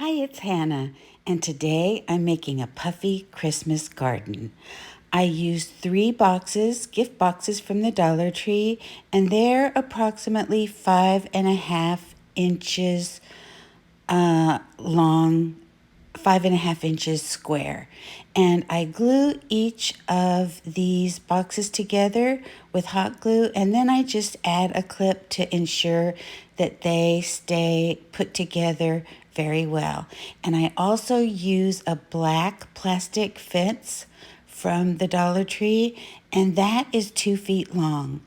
Hi, it's Hannah, and today I'm making a Puffy Christmas garden. I used 3 gift boxes from the Dollar Tree, and they're approximately 5.5 inches long, 5.5 inches square. And I glue each of these boxes together with hot glue, and then I just add a clip to ensure that they stay put together very well. And I also use a black plastic fence from the Dollar Tree, and that is 2 feet long.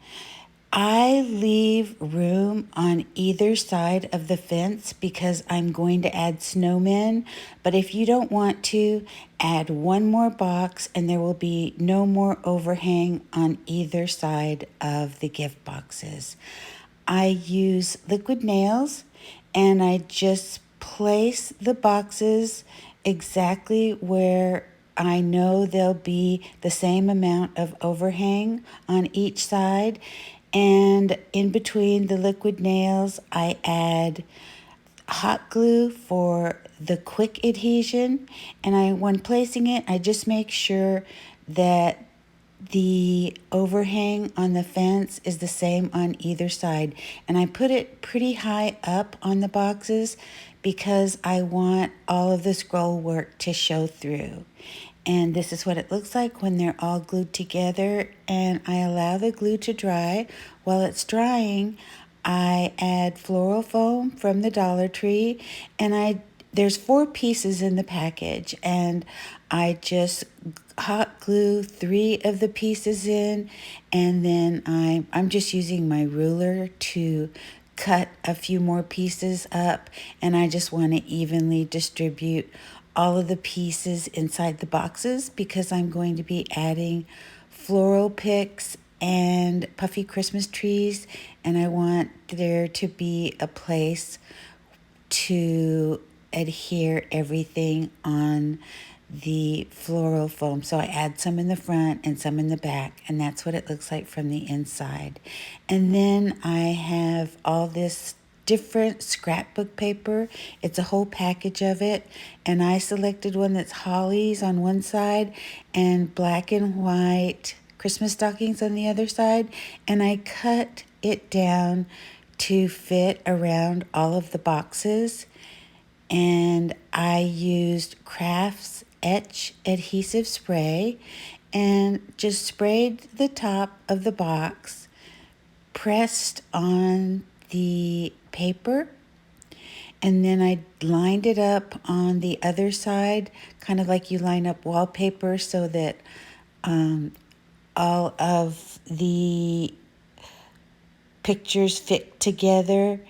I leave room on either side of the fence because I'm going to add snowmen. But if you don't want to, add one more box and there will be no more overhang on either side of the gift boxes. I use liquid nails and I just place the boxes exactly where I know there'll be the same amount of overhang on each side. And in between the liquid nails, I add hot glue for the quick adhesion. And when placing it, I just make sure that the overhang on the fence is the same on either side. And I put it pretty high up on the boxes because I want all of the scroll work to show through. And this is what it looks like when they're all glued together. And I allow the glue to dry. While it's drying, I add floral foam from the Dollar Tree, and there's 4 pieces in the package, and I just hot glue 3 of the pieces in, and then I'm just using my ruler to cut a few more pieces up, and I just want to evenly distribute all of the pieces inside the boxes because I'm going to be adding floral picks and puffy Christmas trees, and I want there to be a place to adhere everything on the floral foam. So I add some in the front and some in the back, and that's what it looks like from the inside. And then I have all this different scrapbook paper. It's a whole package of it, and I selected one that's hollies on one side and black and white Christmas stockings on the other side, and I cut it down to fit around all of the boxes. And I used Crafts Etch Adhesive Spray and just sprayed the top of the box, pressed on the paper, and then I lined it up on the other side, kind of like you line up wallpaper so that all of the pictures fit together.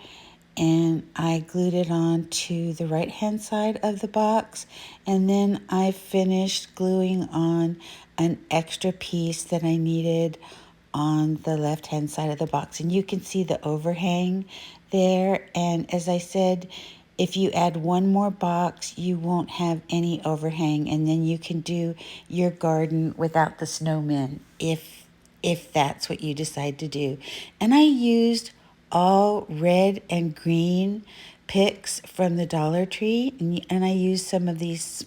And I glued it on to the right hand side of the box, and then I finished gluing on an extra piece that I needed on the left hand side of the box, and you can see the overhang there. And as I said, if you add one more box, you won't have any overhang, and then you can do your garden without the snowmen if that's what you decide to do. And I used all red and green picks from the Dollar Tree, and I used some of these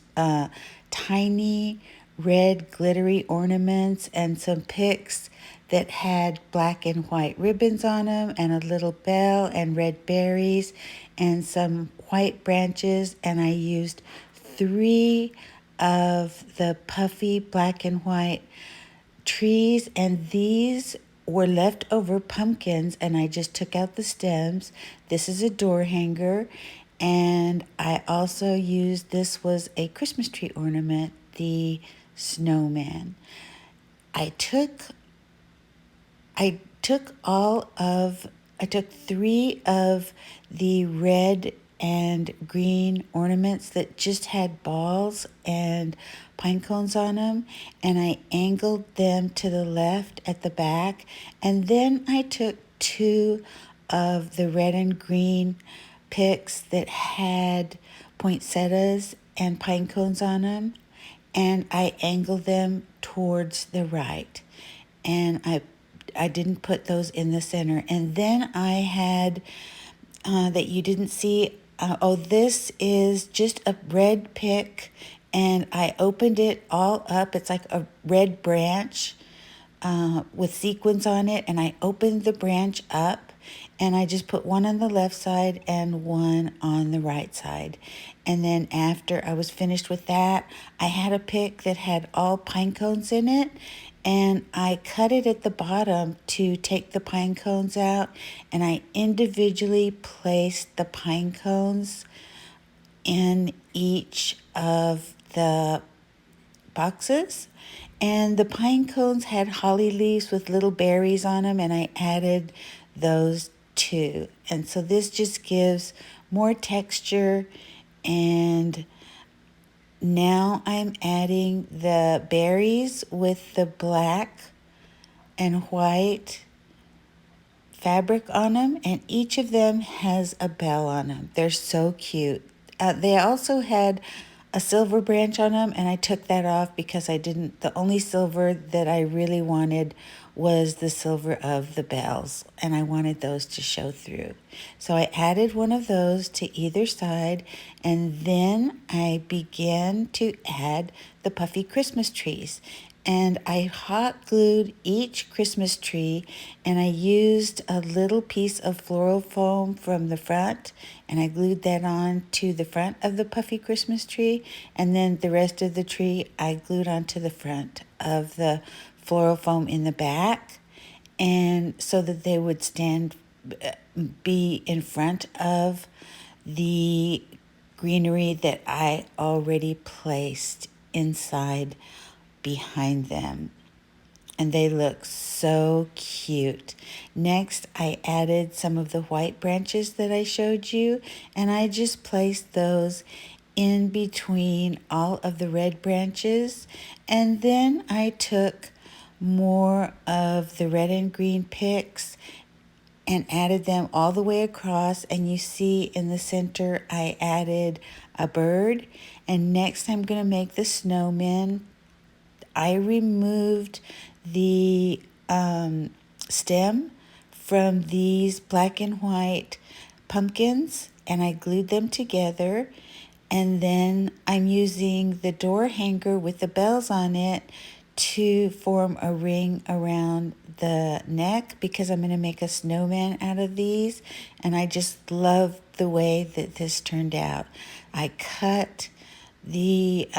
tiny red glittery ornaments and some picks that had black and white ribbons on them and a little bell and red berries and some white branches, and I used 3 of the puffy black and white trees, and these were leftover pumpkins, and I just took out the stems. This is a door hanger, and I also used, this was a Christmas tree ornament, the snowman. I took I took all of I took 3 of the red and green ornaments that just had balls and pine cones on them, and I angled them to the left at the back. And then I took 2 of the red and green picks that had poinsettias and pine cones on them, and I angled them towards the right. And I didn't put those in the center. And then I had that you didn't see This is just a red pick, and I opened it all up. It's like a red branch with sequins on it, and I opened the branch up, and I just put one on the left side and one on the right side. And then after I was finished with that, I had a pick that had all pine cones in it, and I cut it at the bottom to take the pine cones out, and I individually placed the pine cones in each of the boxes. And the pine cones had holly leaves with little berries on them, and I added those too. And so this just gives more texture. And now I'm adding the berries with the black and white fabric on them, and each of them has a bell on them. They're so cute. They also had a silver branch on them, and I took that off because the only silver that I really wanted was the silver of the bells, and I wanted those to show through. So I added one of those to either side, and then I began to add the puffy Christmas trees. And I hot glued each Christmas tree, and I used a little piece of floral foam from the front, and I glued that on to the front of the puffy Christmas tree, and then the rest of the tree I glued onto the front of the floral foam in the back, and so that they would be in front of the greenery that I already placed inside behind them. And they look so cute. Next, I added some of the white branches that I showed you, and I just placed those in between all of the red branches. And then I took more of the red and green picks and added them all the way across, and you see in the center I added a bird. And next I'm going to make the snowmen. I removed the stem from these black and white pumpkins, and I glued them together. And then I'm using the door hanger with the bells on it to form a ring around the neck, because I'm going to make a snowman out of these. And I just love the way that this turned out. I cut the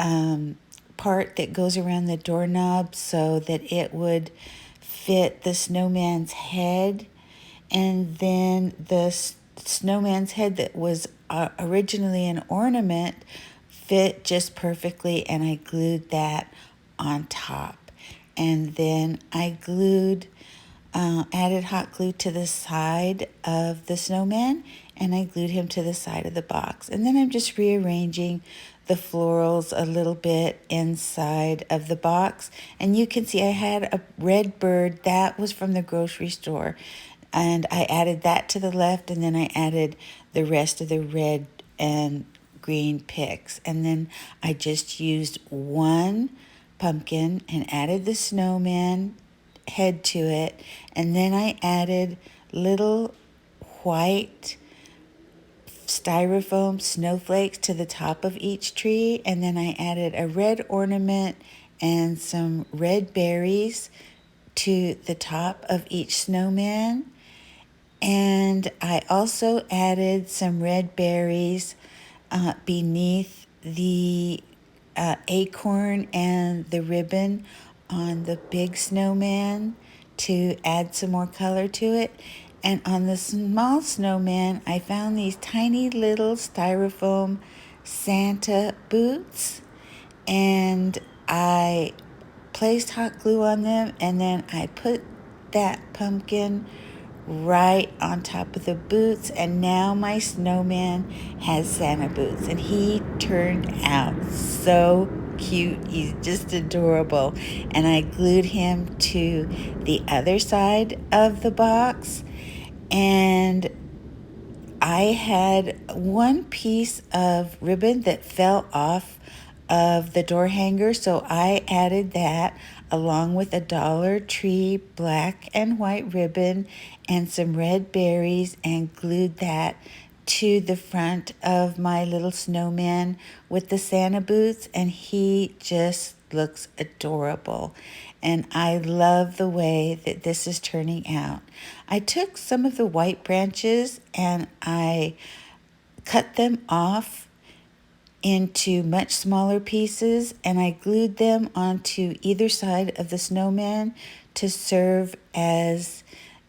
part that goes around the doorknob so that it would fit the snowman's head, and then the snowman's head that was originally an ornament fit just perfectly, and I glued that on top. And then I added hot glue to the side of the snowman, and I glued him to the side of the box. And then I'm just rearranging the florals a little bit inside of the box. And you can see I had a red bird that was from the grocery store, and I added that to the left, and then I added the rest of the red and green picks. And then I just used one pumpkin and added the snowman head to it, and then I added little white styrofoam snowflakes to the top of each tree, and then I added a red ornament and some red berries to the top of each snowman. And I also added some red berries beneath the acorn and the ribbon on the big snowman to add some more color to it. And on the small snowman, I found these tiny little styrofoam Santa boots, and I placed hot glue on them, and then I put that pumpkin right on top of the boots, and now my snowman has Santa boots, and he turned out so cute. He's just adorable. And I glued him to the other side of the box, and I had one piece of ribbon that fell off of the door hanger, so I added that along with a Dollar Tree black and white ribbon and some red berries, and glued that to the front of my little snowman with the Santa boots, and he just looks adorable. And I love the way that this is turning out. I took some of the white branches and I cut them off into much smaller pieces, and I glued them onto either side of the snowman to serve as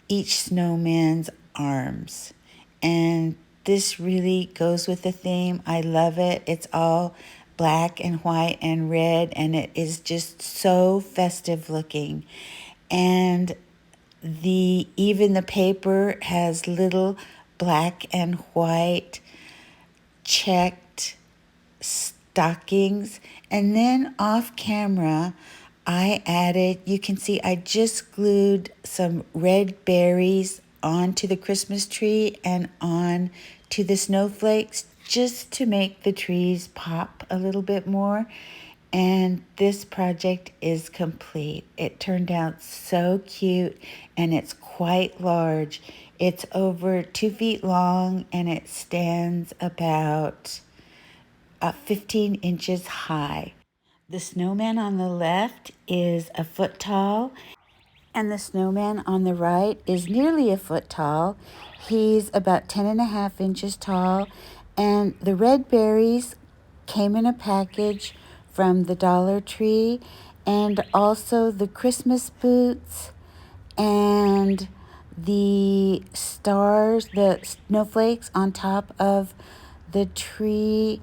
each snowman's arms. And this really goes with the theme. I love it. It's all black and white and red, and it is just so festive looking. And even the paper has little black and white checked stockings. And then off camera, I added, you can see I just glued some red berries onto the Christmas tree and on to the snowflakes just to make the trees pop a little bit more. And this project is complete. It turned out so cute, and it's quite large. It's over 2 feet long, and it stands about 15 inches high. The snowman on the left is a foot tall, and the snowman on the right is nearly a foot tall. He's about 10.5 inches tall, and the red berries came in a package from the Dollar Tree, and also the Christmas boots and the stars, the snowflakes on top of the tree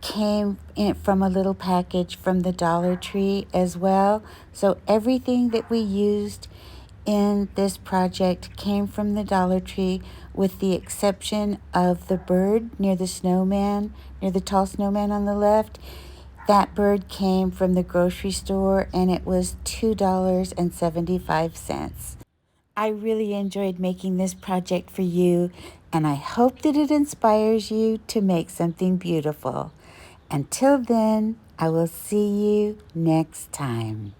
came in from a little package from the Dollar Tree as well. So everything that we used in this project came from the Dollar Tree, with the exception of the bird near the snowman, near the tall snowman on the left. That bird came from the grocery store, and it was $2.75. I really enjoyed making this project for you, and I hope that it inspires you to make something beautiful. Until then, I will see you next time.